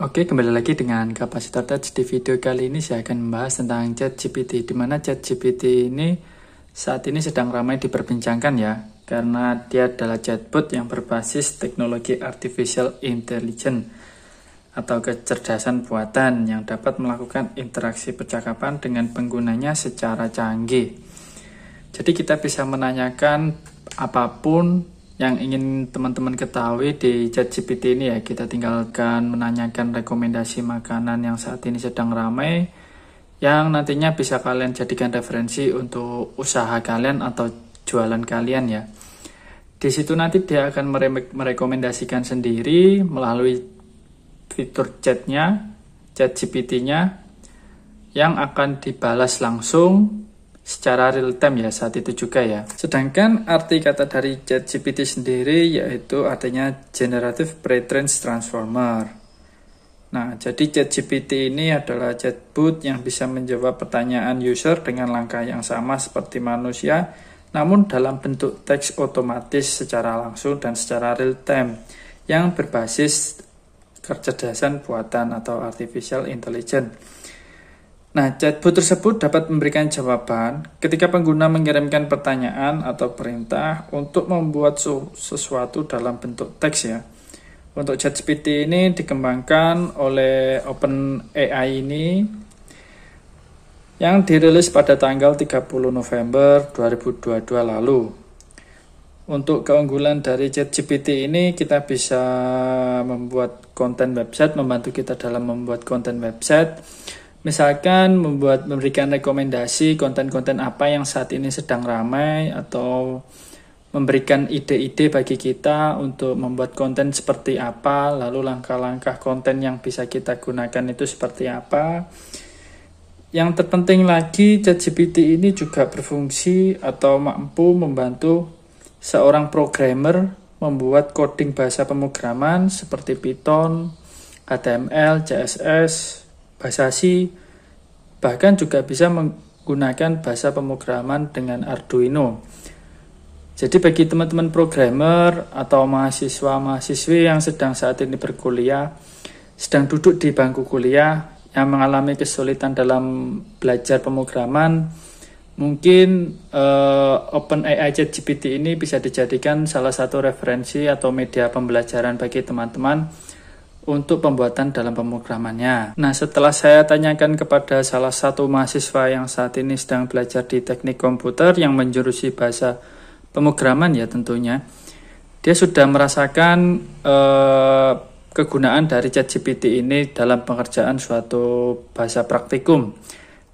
Oke, kembali lagi dengan Kapasitor Touch. Di video kali ini saya akan membahas tentang ChatGPT, di mana ChatGPT ini saat ini sedang ramai diperbincangkan ya, karena dia adalah chatbot yang berbasis teknologi artificial intelligence atau kecerdasan buatan yang dapat melakukan interaksi percakapan dengan penggunanya secara canggih. Jadi kita bisa menanyakan apapun yang ingin teman-teman ketahui di ChatGPT ini ya. Kita tinggalkan menanyakan rekomendasi makanan yang saat ini sedang ramai, yang nantinya bisa kalian jadikan referensi untuk usaha kalian atau jualan kalian ya. Di situ nanti dia akan merekomendasikan sendiri melalui fitur chatnya, ChatGPT-nya, yang akan dibalas langsung secara real time ya saat itu juga ya. Sedangkan arti kata dari ChatGPT sendiri yaitu artinya Generative Pre-trained Transformer. Nah, jadi ChatGPT ini adalah chatbot yang bisa menjawab pertanyaan user dengan langkah yang sama seperti manusia, namun dalam bentuk teks otomatis secara langsung dan secara real time yang berbasis kecerdasan buatan atau artificial intelligence. Nah, chatbot tersebut dapat memberikan jawaban ketika pengguna mengirimkan pertanyaan atau perintah untuk membuat sesuatu dalam bentuk teks ya. Untuk ChatGPT ini dikembangkan oleh OpenAI ini yang dirilis pada tanggal 30 November 2022 lalu. Untuk keunggulan dari ChatGPT ini, kita bisa membuat konten website, membantu kita dalam membuat konten website. Misalkan memberikan rekomendasi konten-konten apa yang saat ini sedang ramai, atau memberikan ide-ide bagi kita untuk membuat konten seperti apa, lalu langkah-langkah konten yang bisa kita gunakan itu seperti apa. Yang terpenting lagi, ChatGPT ini juga berfungsi atau mampu membantu seorang programmer membuat coding bahasa pemrograman seperti Python, HTML, CSS, bahasa C, bahkan juga bisa menggunakan bahasa pemrograman dengan Arduino. Jadi bagi teman-teman programmer atau mahasiswa-mahasiswi yang sedang saat ini berkuliah, sedang duduk di bangku kuliah, yang mengalami kesulitan dalam belajar pemrograman, mungkin OpenAI ChatGPT ini bisa dijadikan salah satu referensi atau media pembelajaran bagi teman-teman untuk pembuatan dalam pemrogramannya. Nah, setelah saya tanyakan kepada salah satu mahasiswa yang saat ini sedang belajar di teknik komputer yang menjurusi bahasa pemrograman ya tentunya, dia sudah merasakan kegunaan dari ChatGPT ini dalam pengerjaan suatu bahasa praktikum.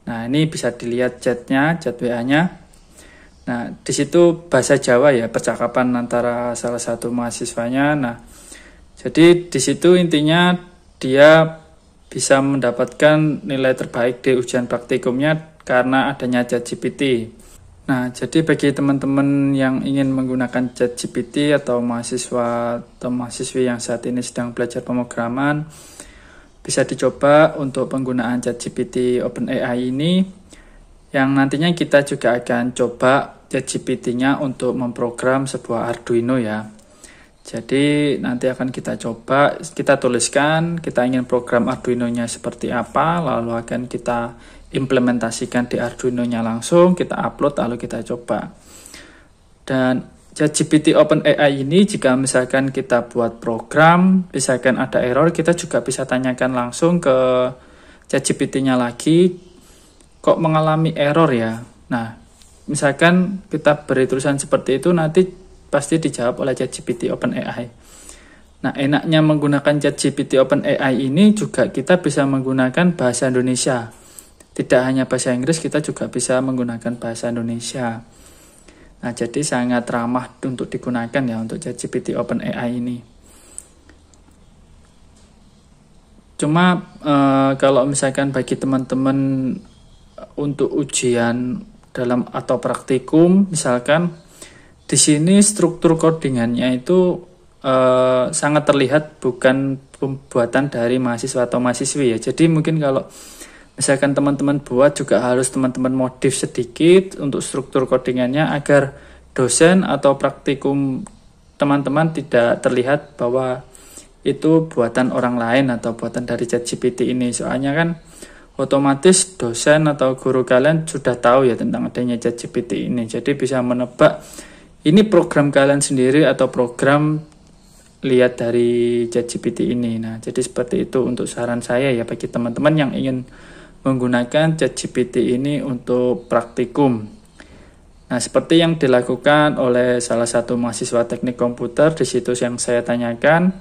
Nah, ini bisa dilihat chat WA-nya. Nah, di situ bahasa Jawa ya, percakapan antara salah satu mahasiswanya. Nah, jadi di situ intinya dia bisa mendapatkan nilai terbaik di ujian praktikumnya karena adanya ChatGPT. Nah, jadi bagi teman-teman yang ingin menggunakan ChatGPT atau mahasiswa atau mahasiswi yang saat ini sedang belajar pemrograman, bisa dicoba untuk penggunaan ChatGPT OpenAI ini, yang nantinya kita juga akan coba ChatGPT-nya untuk memprogram sebuah Arduino ya. Jadi nanti akan kita coba, kita tuliskan kita ingin program Arduino-nya seperti apa, lalu akan kita implementasikan di Arduino-nya langsung, kita upload lalu kita coba. Dan ChatGPT OpenAI ini jika misalkan kita buat program, misalkan ada error, kita juga bisa tanyakan langsung ke ChatGPT-nya lagi, kok mengalami error ya. Nah, misalkan kita beri tulisan seperti itu, nanti pasti dijawab oleh ChatGPT OpenAI. Nah, enaknya menggunakan ChatGPT OpenAI ini juga kita bisa menggunakan bahasa Indonesia. Tidak hanya bahasa Inggris, kita juga bisa menggunakan bahasa Indonesia. Nah, jadi sangat ramah untuk digunakan ya untuk ChatGPT OpenAI ini. Cuma kalau misalkan bagi teman-teman untuk ujian dalam atau praktikum, misalkan di sini struktur codingannya itu sangat terlihat bukan pembuatan dari mahasiswa atau mahasiswi ya. Jadi mungkin kalau misalkan teman-teman buat juga harus teman-teman modif sedikit untuk struktur codingannya agar dosen atau praktikum teman-teman tidak terlihat bahwa itu buatan orang lain atau buatan dari ChatGPT ini. Soalnya kan otomatis dosen atau guru kalian sudah tahu ya tentang adanya ChatGPT ini. Jadi bisa menebak ini program kalian sendiri atau program lihat dari ChatGPT ini. Nah, jadi seperti itu untuk saran saya ya bagi teman-teman yang ingin menggunakan ChatGPT ini untuk praktikum. Nah, seperti yang dilakukan oleh salah satu mahasiswa teknik komputer di situs yang saya tanyakan,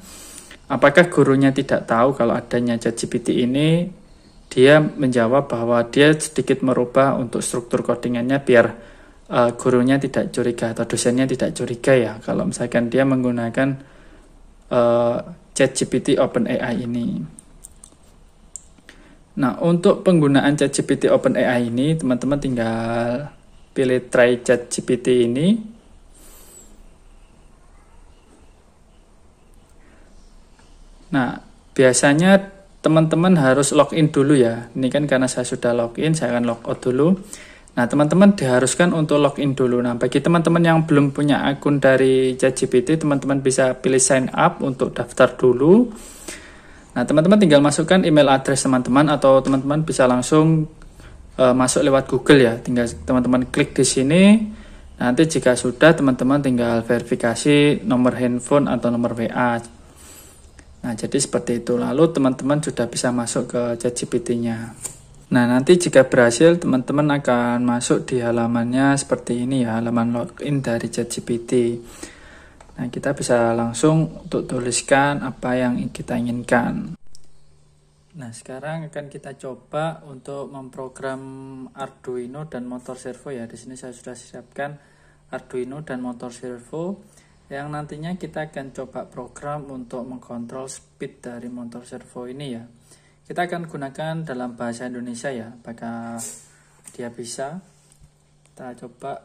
apakah gurunya tidak tahu kalau adanya ChatGPT ini? Dia menjawab bahwa dia sedikit merubah untuk struktur codingannya biar gurunya tidak curiga atau dosennya tidak curiga ya kalau misalkan dia menggunakan ChatGPT OpenAI ini. Nah, untuk penggunaan ChatGPT OpenAI ini, teman-teman tinggal pilih try ChatGPT ini. Nah, biasanya teman-teman harus login dulu ya. Ini kan karena saya sudah login, saya akan logout dulu. Nah, teman-teman diharuskan untuk login dulu. Nah, bagi teman-teman yang belum punya akun dari ChatGPT, teman-teman bisa pilih sign up untuk daftar dulu. Nah, teman-teman tinggal masukkan email address teman-teman atau teman-teman bisa langsung masuk lewat Google ya. Tinggal teman-teman klik di sini. Nanti jika sudah, teman-teman tinggal verifikasi nomor handphone atau nomor WA. Nah, jadi seperti itu. Lalu teman-teman sudah bisa masuk ke ChatGPT-nya. Nah, nanti jika berhasil, teman-teman akan masuk di halamannya seperti ini ya, halaman login dari ChatGPT. Nah, kita bisa langsung untuk tuliskan apa yang kita inginkan. Nah, sekarang akan kita coba untuk memprogram Arduino dan motor servo ya. Di sini saya sudah siapkan Arduino dan motor servo yang nantinya kita akan coba program untuk mengkontrol speed dari motor servo ini ya. Kita akan gunakan dalam bahasa Indonesia ya, apakah dia bisa. Kita coba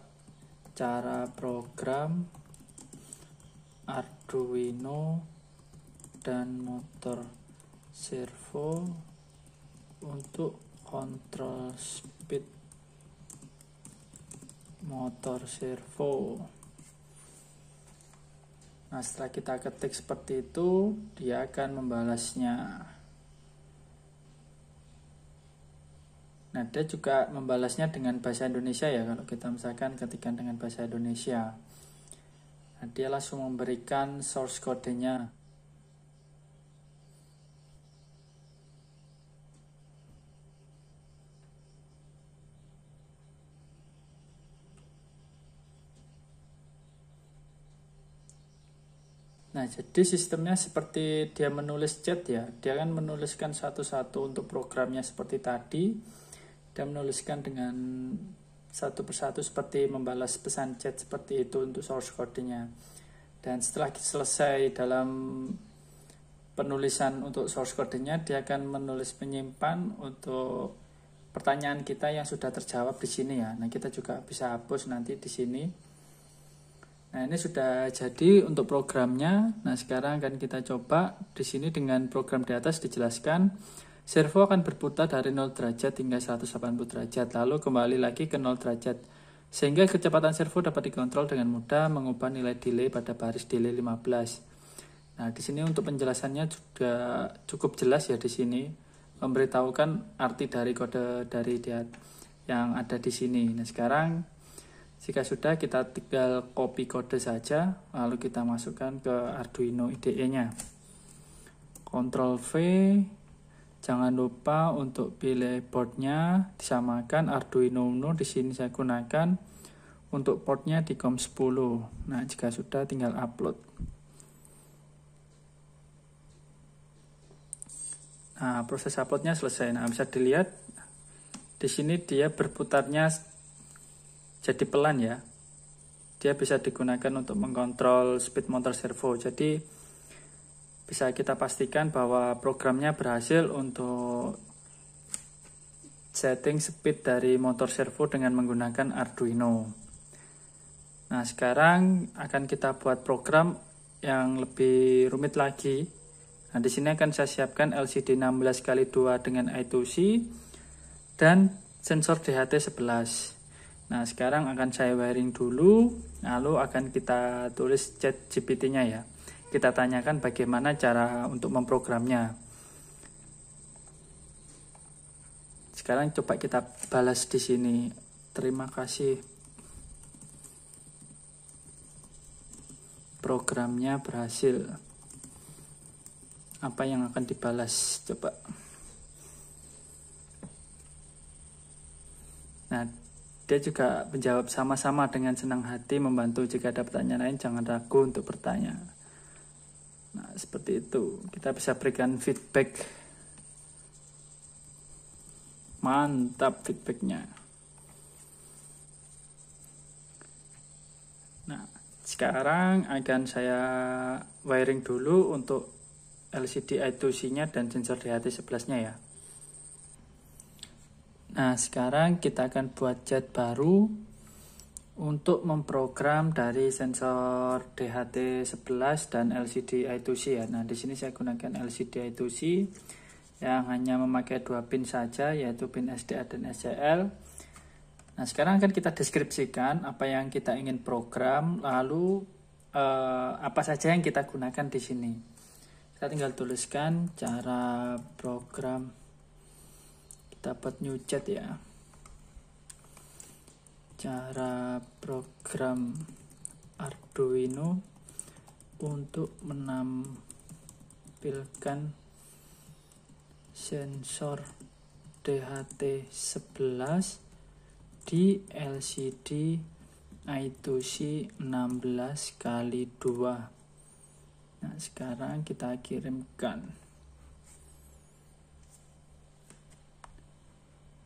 cara program Arduino dan motor servo untuk kontrol speed motor servo. Nah, setelah kita ketik seperti itu, dia akan membalasnya. Nah, dia juga membalasnya dengan bahasa Indonesia ya, kalau kita misalkan ketikkan dengan bahasa Indonesia. Nah, dia langsung memberikan source code-nya. Nah, jadi sistemnya seperti dia menulis chat ya. Dia kan menuliskan satu-satu untuk programnya seperti tadi. Dia menuliskan dengan satu persatu seperti membalas pesan chat seperti itu untuk source code-nya. Dan setelah selesai dalam penulisan untuk source code-nya, dia akan menulis menyimpan untuk pertanyaan kita yang sudah terjawab di sini ya. Nah, kita juga bisa hapus nanti di sini. Nah, ini sudah jadi untuk programnya. Nah, sekarang akan kita coba di sini dengan program di atas dijelaskan. Servo akan berputar dari 0 derajat hingga 180 derajat, lalu kembali lagi ke 0 derajat. Sehingga kecepatan servo dapat dikontrol dengan mudah mengubah nilai delay pada baris delay 15. Nah, di sini untuk penjelasannya juga cukup jelas ya di sini. Memberitahukan arti dari kode dari dia yang ada di sini. Nah, sekarang jika sudah, kita tinggal copy kode saja, lalu kita masukkan ke Arduino IDE-nya. Ctrl V. Jangan lupa untuk pilih portnya, disamakan Arduino Uno, di sini saya gunakan untuk portnya di COM10. Nah, jika sudah tinggal upload. Nah, proses uploadnya selesai. Nah, bisa dilihat di sini dia berputarnya jadi pelan ya. Dia bisa digunakan untuk mengkontrol speed motor servo. Jadi bisa kita pastikan bahwa programnya berhasil untuk setting speed dari motor servo dengan menggunakan Arduino. Nah, sekarang akan kita buat program yang lebih rumit lagi. Nah, di sini akan saya siapkan LCD 16x2 dengan I2C dan sensor DHT11. Nah, sekarang akan saya wiring dulu, lalu akan kita tulis ChatGPT-nya ya. kita tanyakan bagaimana cara untuk memprogramnya. Sekarang coba kita balas di sini. Terima kasih. Programnya berhasil. Apa yang akan dibalas? Coba. Nah, dia juga menjawab sama-sama dengan senang hati, membantu. Jika ada pertanyaan lain, jangan ragu untuk bertanya. Nah, seperti itu. Kita bisa berikan feedback. Mantap feedbacknya. Nah, sekarang akan saya wiring dulu untuk LCD I2C-nya dan sensor DHT11-nya ya. Nah, sekarang kita akan buat cat baru untuk memprogram dari sensor DHT11 dan LCD I2C ya. Nah, di sini saya gunakan LCD I2C yang hanya memakai 2 pin saja, yaitu pin SDA dan SCL. Nah, sekarang akan kita deskripsikan apa yang kita ingin program, lalu apa saja yang kita gunakan di sini. Kita tinggal tuliskan cara program. Kita buat new chat ya. Cara program Arduino untuk menampilkan sensor DHT11 di LCD I2C 16x2. Nah, sekarang kita kirimkan.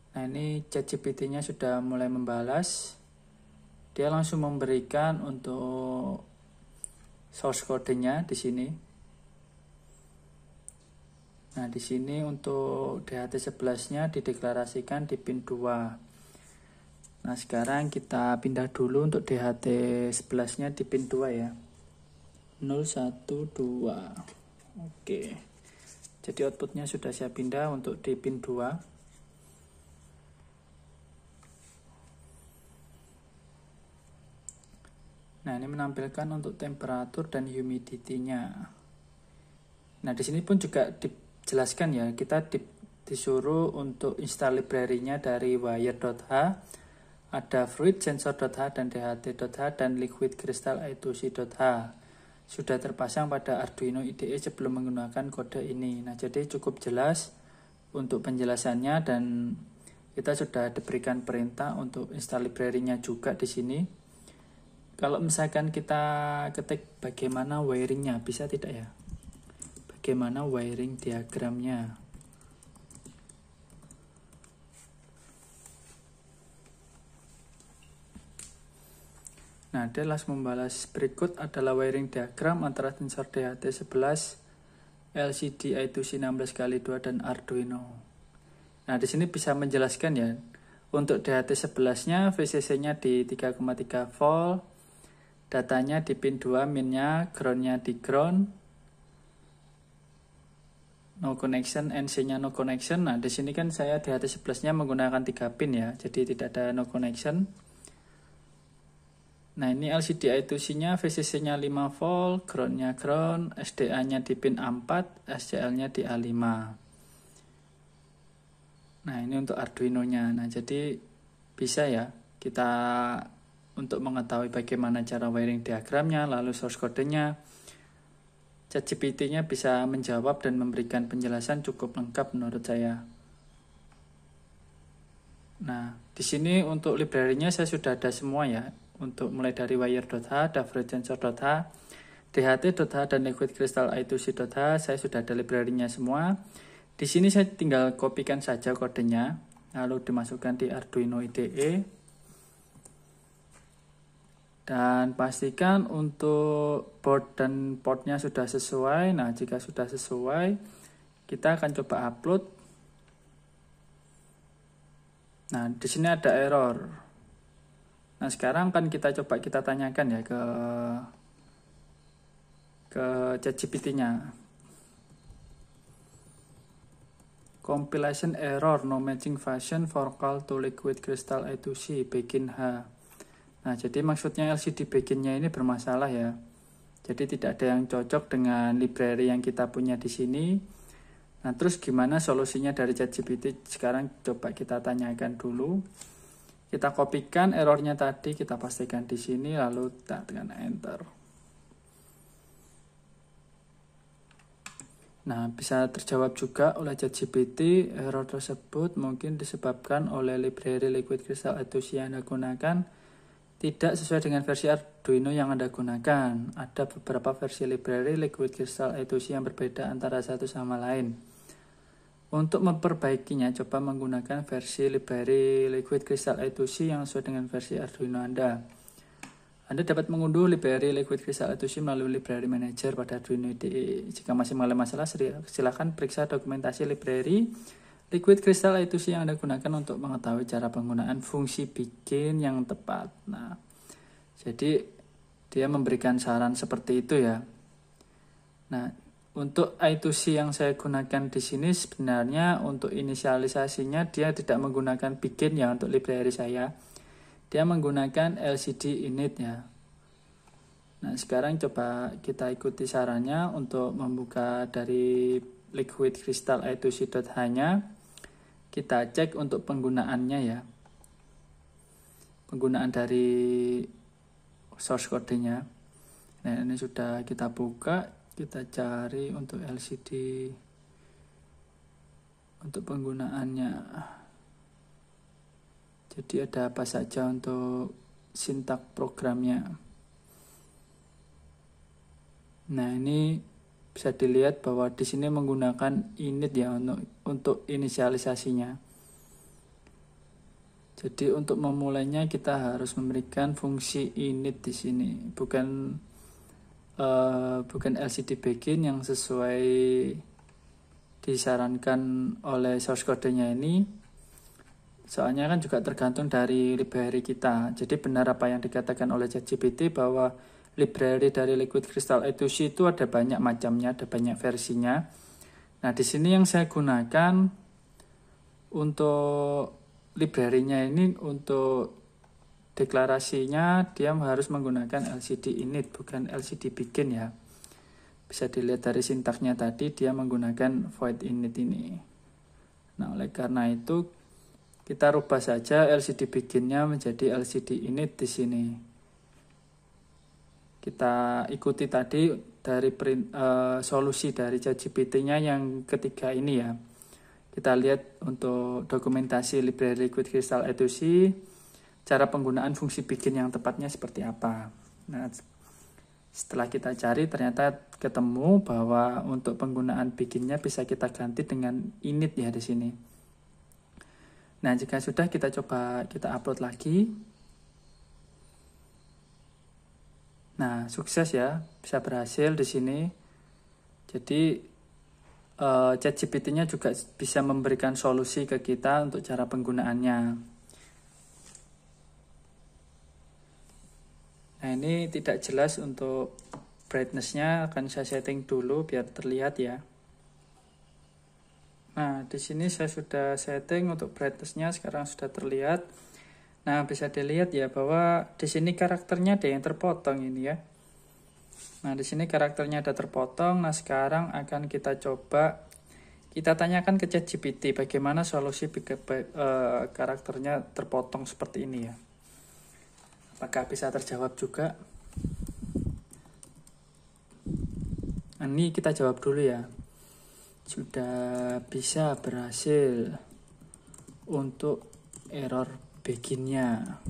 Nah, ini ChatGPT-nya sudah mulai membalas. Dia langsung memberikan untuk source code-nya di sini. Nah, di sini untuk DHT11-nya dideklarasikan di pin 2. Nah, sekarang kita pindah dulu untuk DHT11-nya di pin 2 ya. 012. Oke. Jadi outputnya sudah saya pindah untuk di pin 2. Nah, ini menampilkan untuk temperatur dan humidity-nya. Nah, di sini pun juga dijelaskan ya, kita disuruh untuk install library-nya dari wire.h, ada fluid sensor.h dan dht.h dan liquid crystal I2C.h. Sudah terpasang pada Arduino IDE sebelum menggunakan kode ini. Nah, jadi cukup jelas untuk penjelasannya dan kita sudah diberikan perintah untuk install library-nya juga di sini. Kalau misalkan kita ketik bagaimana wiringnya, bisa tidak ya? Bagaimana wiring diagramnya? Nah, dia langsung membalas berikut adalah wiring diagram antara sensor DHT11, LCD I2C 16x2 dan Arduino. Nah, di sini bisa menjelaskan ya. Untuk DHT11-nya VCC-nya di 3,3 volt. Datanya di pin 2, min-nya, ground-nya di ground. No connection, NC-nya no connection. Nah, di sini kan saya DHT11-nya menggunakan 3 pin ya, jadi tidak ada no connection. Nah, ini LCD I2C-nya VCC-nya 5 volt, ground-nya ground, SDA-nya di pin A4, SCL-nya di A5. Nah, ini untuk Arduino-nya. Nah, jadi bisa ya kita untuk mengetahui bagaimana cara wiring diagramnya, lalu source code-nya. ChatGPT-nya bisa menjawab dan memberikan penjelasan cukup lengkap menurut saya. Nah, di sini untuk library-nya saya sudah ada semua ya. Untuk mulai dari wire.h, ada fluid sensor.h, dht.h dan liquid crystal I2C.h, saya sudah ada library-nya semua. Di sini saya tinggal kopikan saja kodenya, lalu dimasukkan di Arduino IDE. Dan pastikan untuk board dan portnya sudah sesuai. Nah, jika sudah sesuai, kita akan coba upload. Nah, di sini ada error. Nah, sekarang kan kita coba kita tanyakan ya ke ChatGPT-nya. Compilation error, no matching fashion for call to liquid crystal I2C, begin H. Nah, jadi maksudnya LCD begin-nya ini bermasalah ya. Jadi tidak ada yang cocok dengan library yang kita punya di sini. Nah, terus gimana solusinya dari ChatGPT? Sekarang coba kita tanyakan dulu. Kita kopikan errornya tadi, kita pastikan di sini, lalu kita tekan enter. Nah, bisa terjawab juga oleh ChatGPT, error tersebut mungkin disebabkan oleh library Liquid Crystal E2C yang Anda gunakan tidak sesuai dengan versi Arduino yang Anda gunakan. Ada beberapa versi library Liquid Crystal E2C yang berbeda antara satu sama lain. Untuk memperbaikinya, coba menggunakan versi library Liquid Crystal E2C yang sesuai dengan versi Arduino Anda. Anda dapat mengunduh library Liquid Crystal E2C melalui library manager pada Arduino IDE. Jika masih mengalami masalah, silakan periksa dokumentasi library Liquid Crystal E2C yang Anda gunakan untuk mengetahui cara penggunaan fungsi bikin yang tepat. Nah, jadi dia memberikan saran seperti itu ya. Nah, untuk I2C yang saya gunakan di sini sebenarnya untuk inisialisasinya dia tidak menggunakan bikin ya untuk library saya. Dia menggunakan LCD init ya. Nah, sekarang coba kita ikuti sarannya untuk membuka dari Liquid Crystal I2C.h-nya. Kita cek untuk penggunaannya ya. Penggunaan dari source code-nya. Nah, ini sudah kita buka, kita cari untuk LCD untuk penggunaannya. Jadi ada apa saja untuk sintak programnya. Nah, ini bisa dilihat bahwa di sini menggunakan init ya untuk inisialisasinya. Jadi untuk memulainya kita harus memberikan fungsi init di sini, bukan LCD begin yang sesuai disarankan oleh source code-nya ini. Soalnya kan juga tergantung dari library kita. Jadi benar apa yang dikatakan oleh ChatGPT bahwa library dari Liquid Crystal E2C itu ada banyak macamnya, ada banyak versinya. Nah, di sini yang saya gunakan untuk library-nya ini, untuk deklarasinya dia harus menggunakan LCD init, bukan LCD begin ya. Bisa dilihat dari sintaknya tadi dia menggunakan void init ini. Nah, oleh karena itu kita rubah saja LCD begin-nya menjadi LCD init di sini. Kita ikuti tadi dari solusi dari ChatGPT-nya yang ketiga ini ya. Kita lihat untuk dokumentasi library Liquid Crystal E2C, cara penggunaan fungsi begin yang tepatnya seperti apa. Nah, setelah kita cari ternyata ketemu bahwa untuk penggunaan beginnya bisa kita ganti dengan init ya di sini. Nah, jika sudah kita coba kita upload lagi. Nah, sukses ya, bisa berhasil di sini. Jadi ChatGPT-nya juga bisa memberikan solusi ke kita untuk cara penggunaannya. Nah, ini tidak jelas untuk brightness-nya, akan saya setting dulu biar terlihat ya. Nah, di sini saya sudah setting untuk brightness-nya, sekarang sudah terlihat. Nah, bisa dilihat ya bahwa di sini karakternya ada yang terpotong ini ya. Nah, di sini karakternya ada terpotong. Nah, sekarang akan kita coba kita tanyakan ke ChatGPT bagaimana solusi karakternya terpotong seperti ini ya. Apakah bisa terjawab juga? Nah, ini kita jawab dulu ya. Sudah bisa berhasil untuk error beginnya.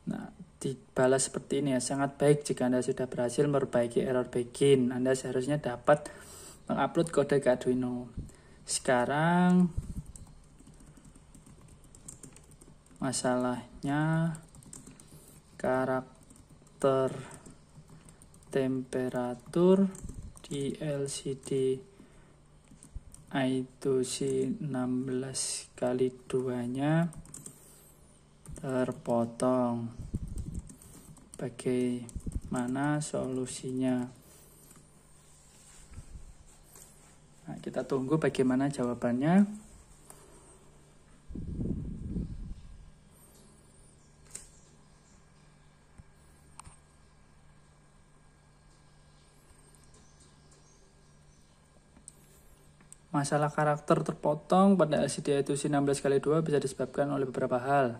Nah, dibalas seperti ini ya, sangat baik jika Anda sudah berhasil memperbaiki error begin. Anda seharusnya dapat mengupload kode ke Arduino. Sekarang masalahnya karakter temperatur di LCD I2C 16x2 nya terpotong. Bagaimana Mana solusinya? Nah, kita tunggu bagaimana jawabannya. Masalah karakter terpotong pada LCD I2C 16x2 bisa disebabkan oleh beberapa hal.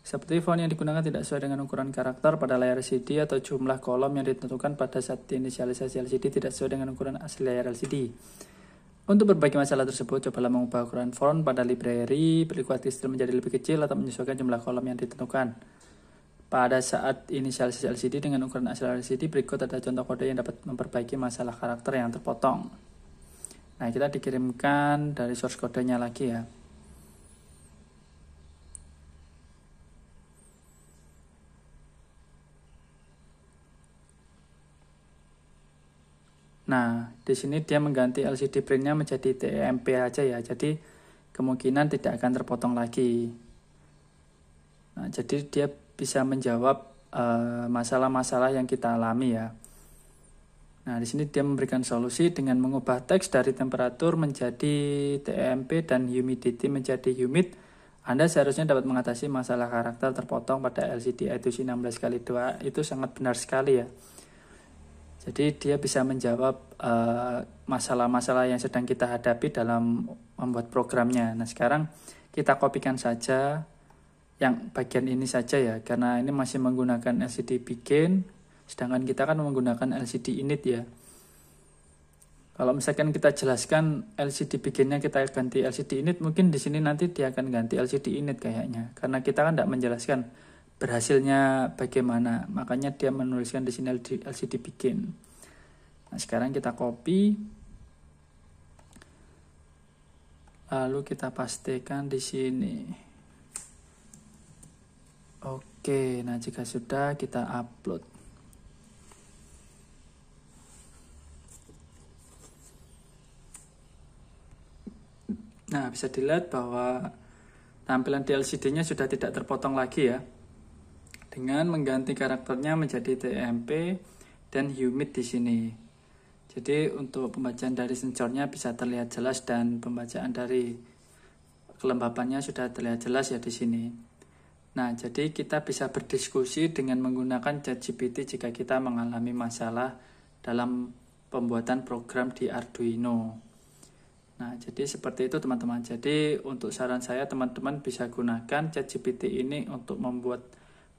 Seperti font yang digunakan tidak sesuai dengan ukuran karakter pada layar LCD atau jumlah kolom yang ditentukan pada saat inisialisasi LCD tidak sesuai dengan ukuran asli layar LCD. Untuk berbagai masalah tersebut, cobalah mengubah ukuran font pada library, berlipat kristal menjadi lebih kecil atau menyesuaikan jumlah kolom yang ditentukan. Pada saat inisialisasi LCD dengan ukuran asli LCD, berikut ada contoh kode yang dapat memperbaiki masalah karakter yang terpotong. Nah, kita dikirimkan dari source kodenya lagi ya. Nah, di sini dia mengganti LCD printnya menjadi TEMP aja ya. Jadi kemungkinan tidak akan terpotong lagi. Nah, jadi dia bisa menjawab masalah-masalah yang kita alami ya. Nah, di sini dia memberikan solusi dengan mengubah teks dari temperatur menjadi TEMP dan humidity menjadi humid. Anda seharusnya dapat mengatasi masalah karakter terpotong pada LCD I2C 16x2. Itu sangat benar sekali ya. Jadi dia bisa menjawab masalah-masalah yang sedang kita hadapi dalam membuat programnya. Nah, sekarang kita kopikan saja yang bagian ini saja ya, karena ini masih menggunakan LCD begin, sedangkan kita kan menggunakan LCD init ya. Kalau misalkan kita jelaskan LCD beginnya kita ganti LCD init, mungkin di sini nanti dia akan ganti LCD init kayaknya, karena kita kan tidak menjelaskan berhasilnya bagaimana, makanya dia menuliskan di sini LCD begin. Nah, sekarang kita copy, lalu kita pastikan di sini. Oke, nah jika sudah kita upload. Nah, bisa dilihat bahwa tampilan di LCD-nya sudah tidak terpotong lagi ya, dengan mengganti karakternya menjadi TMP dan humid di sini. Jadi untuk pembacaan dari sensornya bisa terlihat jelas dan pembacaan dari kelembapannya sudah terlihat jelas ya di sini. Nah, jadi kita bisa berdiskusi dengan menggunakan ChatGPT jika kita mengalami masalah dalam pembuatan program di Arduino. Nah, jadi seperti itu teman-teman. Jadi untuk saran saya teman-teman bisa gunakan ChatGPT ini untuk membuat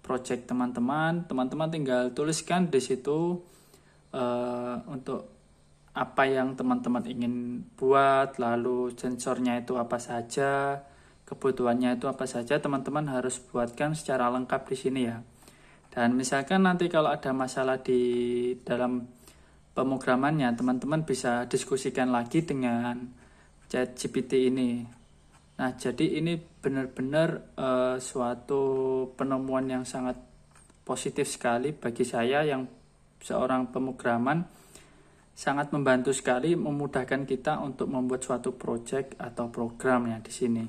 project teman-teman. Teman-teman tinggal tuliskan di situ untuk apa yang teman-teman ingin buat, lalu sensornya itu apa saja, kebutuhannya itu apa saja, teman-teman harus buatkan secara lengkap di sini ya. Dan misalkan nanti kalau ada masalah di dalam pemrogramannya, teman-teman bisa diskusikan lagi dengan ChatGPT ini. Nah, jadi ini benar-benar suatu penemuan yang sangat positif sekali bagi saya yang seorang pemrograman. Sangat membantu sekali, memudahkan kita untuk membuat suatu project atau program ya di sini.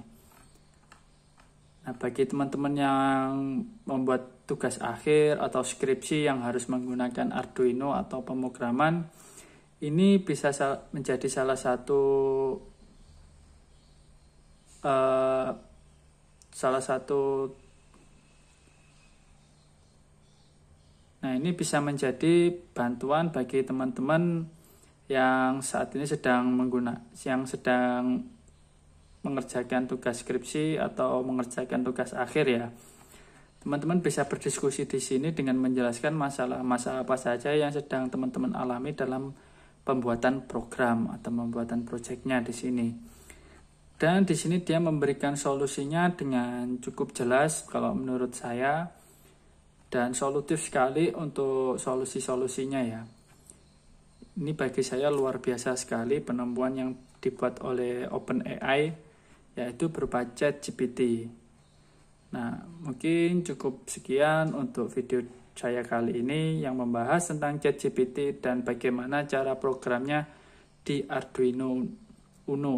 Nah, bagi teman-teman yang membuat tugas akhir atau skripsi yang harus menggunakan Arduino atau pemrograman, ini bisa menjadi salah satu Nah, ini bisa menjadi bantuan bagi teman-teman yang saat ini sedang mengerjakan tugas skripsi atau mengerjakan tugas akhir ya. Teman-teman bisa berdiskusi di sini dengan menjelaskan masalah-masalah apa saja yang sedang teman-teman alami dalam pembuatan program atau pembuatan proyeknya di sini. Dan di sini dia memberikan solusinya dengan cukup jelas kalau menurut saya, dan solutif sekali untuk solusi-solusinya ya. Ini bagi saya luar biasa sekali penemuan yang dibuat oleh OpenAI, yaitu berupa ChatGPT. Nah, mungkin cukup sekian untuk video saya kali ini yang membahas tentang ChatGPT dan bagaimana cara programnya di Arduino Uno.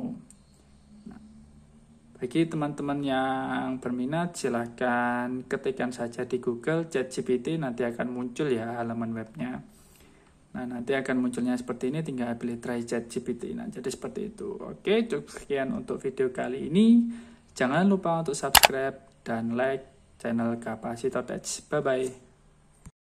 Bagi teman-teman yang berminat, silahkan ketikkan saja di Google ChatGPT, nanti akan muncul ya halaman webnya. Nah, nanti akan munculnya seperti ini, tinggal pilih try ChatGPT. Nah, jadi seperti itu. Oke, cukup sekian untuk video kali ini. Jangan lupa untuk subscribe dan like channel Kapasitor Tech. Bye-bye.